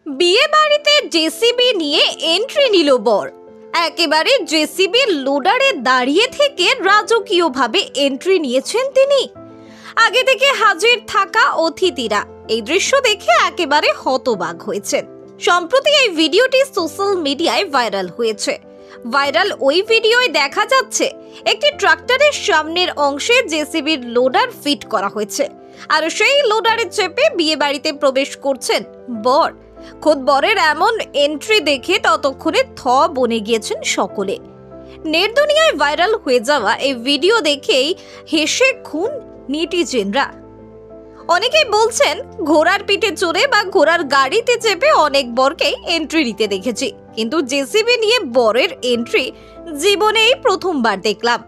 বিয়ে বাড়িতে জেসিবি নিয়ে এন্ট্রি নিল বর। একেবারে জেসিবি লোডারে দাঁড়িয়ে থেকে রাজকীয়ভাবে এন্ট্রি নিয়েছেন তিনি। আগে থেকে হাজির থাকা অতিথিরা এই দৃশ্য দেখে একেবারে হতবাক হয়েছেন। সম্প্রতি এই ভিডিওটি সোশ্যাল মিডিয়ায় ভাইরাল হয়েছে। ভাইরাল ওই ভিডিওয় দেখা যাচ্ছে একটি ট্রাক্টরের সামনের অংশে জেসিবির লোডার ফিট করা হয়েছে, আর সেই লোডারে চেপে বিয়ে বাড়িতে প্রবেশ করছেন বর। খোদ বরের এমন এন্ট্রি দেখে ততক্ষণে বনে গিয়েছেন সকলে। নেট দুনিয়ায় ভাইরাল হয়ে যাওয়া এই ভিডিও দেখেই হেসে খুন নেটিজেনরা। অনেকেই বলছেন, ঘোড়ার পিঠে চড়ে বা ঘোড়ার গাড়িতে চেপে অনেক বরকেই এন্ট্রি নিতে দেখেছি, কিন্তু জেসিবি নিয়ে বরের এন্ট্রি জীবনেই প্রথমবার দেখলাম।